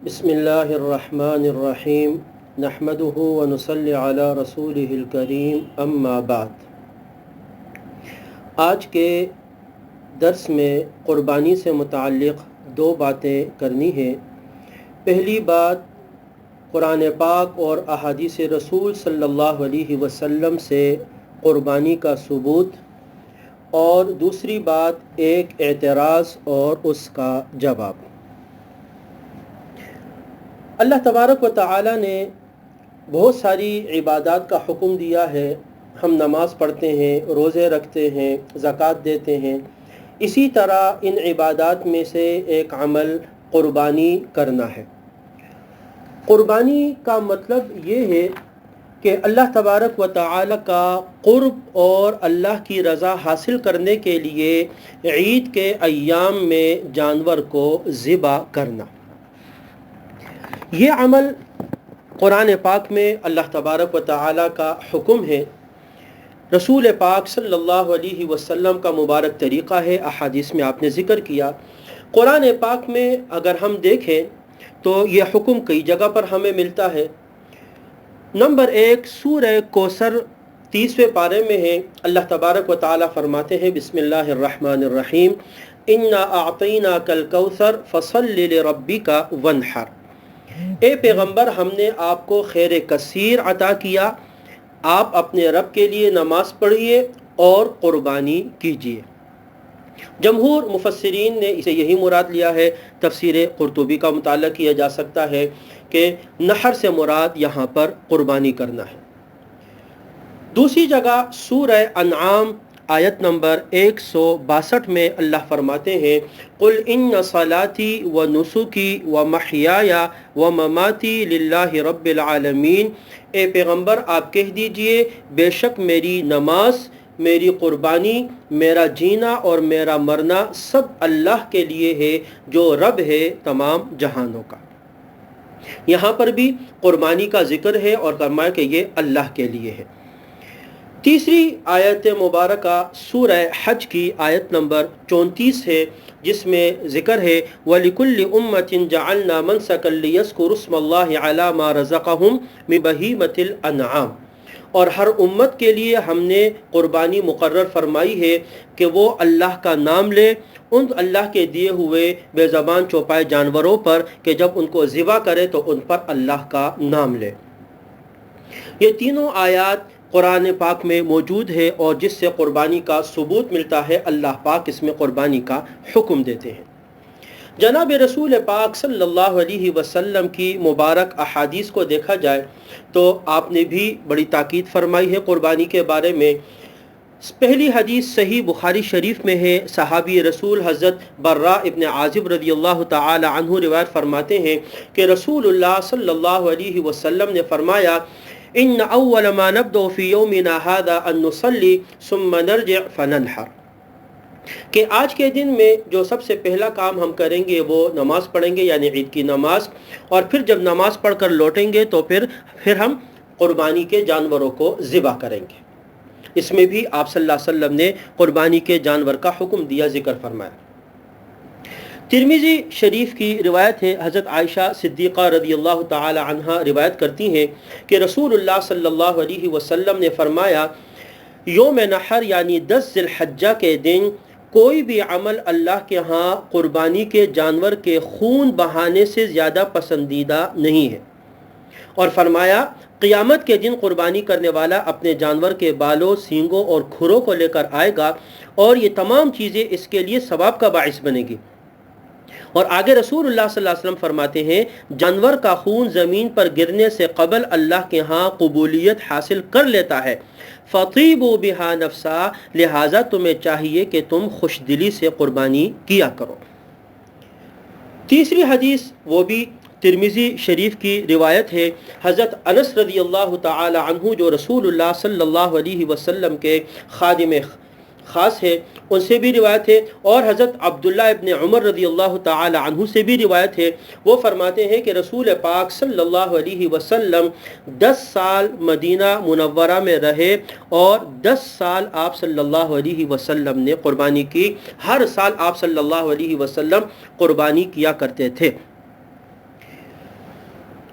بسم اللہ الرحمن الرحیم نحمدہ ونصلی علی رسولہ الکریم اما بعد۔ آج کے درس میں قربانی سے متعلق دو باتیں کرنی ہیں۔ پہلی بات قرآن پاک اور احادیث رسول صلی اللہ علیہ وسلم سے قربانی کا ثبوت، اور دوسری بات ایک اعتراض اور اس کا جواب۔ اللہ تبارک و تعالی نے بہت ساری عبادات کا حکم دیا ہے۔ ہم نماز پڑھتے ہیں، روزے رکھتے ہیں، زکوٰۃ دیتے ہیں۔ اسی طرح ان عبادات میں سے ایک عمل قربانی کرنا ہے۔ قربانی کا مطلب یہ ہے کہ اللہ تبارک و تعالی کا قرب اور اللہ کی رضا حاصل کرنے کے لیے عید کے ایام میں جانور کو ذبح کرنا۔ یہ عمل قرآن پاک میں اللہ تبارک و تعالی کا حکم ہے، رسول پاک صلی اللہ علیہ وسلم کا مبارک طریقہ ہے، احادیث میں آپ نے ذکر کیا۔ قرآن پاک میں اگر ہم دیکھیں تو یہ حکم کئی جگہ پر ہمیں ملتا ہے۔ نمبر 1 سورہ کوثر 30ویں پارے میں ہے۔ اللہ تبارک و تعالی فرماتے ہیں بسم اللہ الرحمن الرحیم انا اعطیناک الکوثر فصل لربک وانحر۔ اے پیغمبر، ہم نے آپ کو خیر کثیر عطا کیا، آپ اپنے رب کے لیے نماز پڑھیے اور قربانی کیجیے۔ جمہور مفسرین نے اسے یہی مراد لیا ہے۔ تفسیر قرطبی کا مطالعہ کیا جا سکتا ہے کہ نحر سے مراد یہاں پر قربانی کرنا ہے۔ دوسری جگہ سورہ انعام آیت نمبر 162 میں اللہ فرماتے ہیں قل ان صلاتی و نسکی و محیای و مماتی للہ رب العالمین۔ اے پیغمبر، آپ کہہ دیجئے بے شک میری نماز، میری قربانی، میرا جینا اور میرا مرنا سب اللہ کے لیے ہے جو رب ہے تمام جہانوں کا۔ یہاں پر بھی قربانی کا ذکر ہے اور فرمایا کہ یہ اللہ کے لیے ہے۔ تیسری آیت مبارکہ سورہ حج کی آیت نمبر 34 ہے، جس میں ذکر ہے وَلِكُلِّ أُمَّةٍ جَعَلْنَا مَنْسَكًا لِيَذْكُرُوا اسْمَ اللَّهِ عَلَى مَا رَزَقَهُمْ مِن بَهِيمَةِ الْأَنْعَامِ۔ اور ہر امت کے لیے ہم نے قربانی مقرر فرمائی ہے کہ وہ اللہ کا نام لے ان اللہ کے دیے ہوئے بے زبان چوپائے جانوروں پر، کہ جب ان کو ذبح کرے تو ان پر اللہ کا نام لے۔ یہ تینوں آیات قرآن پاک میں موجود ہے اور جس سے قربانی کا ثبوت ملتا ہے۔ اللہ پاک اس میں قربانی کا حکم دیتے ہیں۔ جناب رسول پاک صلی اللہ علیہ وسلم کی مبارک احادیث کو دیکھا جائے تو آپ نے بھی بڑی تاکید فرمائی ہے قربانی کے بارے میں۔ پہلی حدیث صحیح بخاری شریف میں ہے۔ صحابی رسول حضرت براء ابن عازب رضی اللہ تعالی عنہ روایت فرماتے ہیں کہ رسول اللہ صلی اللہ علیہ وسلم نے فرمایا ان اول ما نبدأ فی یومنا هذا ان نصلی ثم نرجع فننحر، کہ آج کے دن میں جو سب سے پہلا کام ہم کریں گے وہ نماز پڑھیں گے، یعنی عید کی نماز، اور پھر جب نماز پڑھ کر لوٹیں گے تو پھر ہم قربانی کے جانوروں کو ذبح کریں گے۔ اس میں بھی آپ صلی اللہ علیہ وسلم نے قربانی کے جانور کا حکم دیا، ذکر فرمایا۔ ترمذی شریف کی روایت ہے، حضرت عائشہ صدیقہ رضی اللہ تعالی عنہا روایت کرتی ہیں کہ رسول اللہ صلی اللہ علیہ وسلم نے فرمایا یوم نحر یعنی 10 ذی الحجہ کے دن کوئی بھی عمل اللہ کے ہاں قربانی کے جانور کے خون بہانے سے زیادہ پسندیدہ نہیں ہے، اور فرمایا قیامت کے دن قربانی کرنے والا اپنے جانور کے بالوں، سینگوں اور کھروں کو لے کر آئے گا اور یہ تمام چیزیں اس کے لیے ثواب کا باعث بنے گی۔ اور آگے رسول اللہ صلی اللہ علیہ وسلم فرماتے ہیں جانور کا خون زمین پر گرنے سے قبل اللہ کے ہاں قبولیت حاصل کر لیتا ہے، فطیبوا بہا نفسا، لہٰذا تمہیں چاہیے کہ تم خوش دلی سے قربانی کیا کرو۔ تیسری حدیث وہ بھی ترمذی شریف کی روایت ہے، حضرت انس رضی اللہ تعالی عنہ جو رسول اللہ صلی اللہ علیہ وسلم کے خادم خاص ہے، ان سے بھی روایت ہے، اور حضرت عبداللہ ابن عمر رضی اللہ تعالی عنہ سے بھی روایت ہے۔ وہ فرماتے ہیں کہ رسول پاک صلی اللہ علیہ وسلم 10 سال مدینہ منورہ میں رہے اور 10 سال آپ صلی اللہ علیہ وسلم نے قربانی کی۔ ہر سال آپ صلی اللہ علیہ وسلم قربانی کیا کرتے تھے۔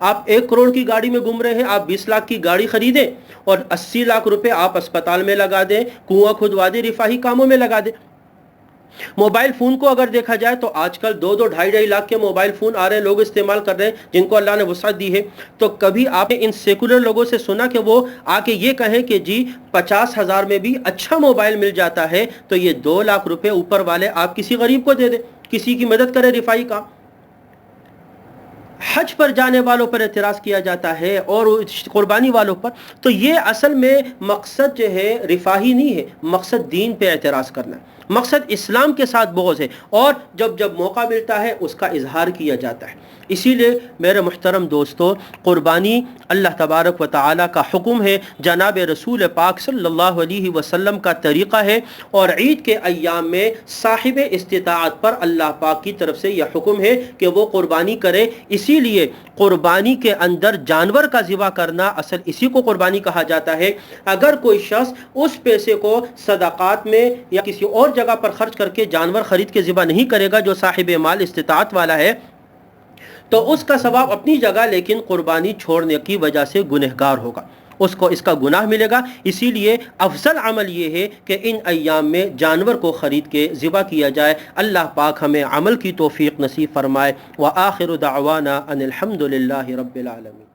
آپ 1 کروڑ کی گاڑی میں گھوم رہے ہیں، آپ 20 لاکھ کی گاڑی خریدیں اور 80 لاکھ روپے آپ اسپتال میں لگا دیں، کنواں کھدوا دیں، رفاہی کاموں میں لگا دیں۔ موبائل فون کو اگر دیکھا جائے تو آج کل 2 ڈھائی لاکھ کے موبائل فون آ رہے ہیں، لوگ استعمال کر رہے ہیں جن کو اللہ نے وسعت دی ہے۔ تو کبھی آپ نے ان سیکولر لوگوں سے سنا کہ وہ آ کے یہ کہیں کہ جی 50,000 میں بھی اچھا موبائل مل جاتا ہے تو یہ 2 لاکھ روپے اوپر والے آپ کسی غریب کو دے دیں، کسی کی مدد کرے رفاہی کام۔ حج پر جانے والوں پر اعتراض کیا جاتا ہے اور قربانی والوں پر، تو یہ اصل میں مقصد جو ہے رفاہی نہیں ہے، مقصد دین پہ اعتراض کرنا ہے، مقصد اسلام کے ساتھ بغض ہے، اور جب موقع ملتا ہے اس کا اظہار کیا جاتا ہے۔ اسی لیے میرے محترم دوستو، قربانی اللہ تبارک و تعالیٰ کا حکم ہے، جناب رسول پاک صلی اللہ علیہ وسلم کا طریقہ ہے، اور عید کے ایام میں صاحب استطاعت پر اللہ پاک کی طرف سے یہ حکم ہے کہ وہ قربانی کرے۔ اسی لیے قربانی کے اندر جانور کا ذبح کرنا اصل اسی کو قربانی کہا جاتا ہے۔ اگر کوئی شخص اس پیسے کو صدقات میں یا کسی اور جگہ پر خرچ کر کے جانور خرید کے ذبح نہیں کرے گا جو صاحب مال استطاعت والا ہے، تو اس کا ثواب اپنی جگہ، لیکن قربانی چھوڑنے کی وجہ سے گنہگار ہوگا، اس کا گناہ ملے گا۔ اسی لیے افضل عمل یہ ہے کہ ان ایام میں جانور کو خرید کے ذبح کیا جائے۔ اللہ پاک ہمیں عمل کی توفیق نصیب فرمائے۔ وآخر دعوانا ان الحمد للہ رب العالمین۔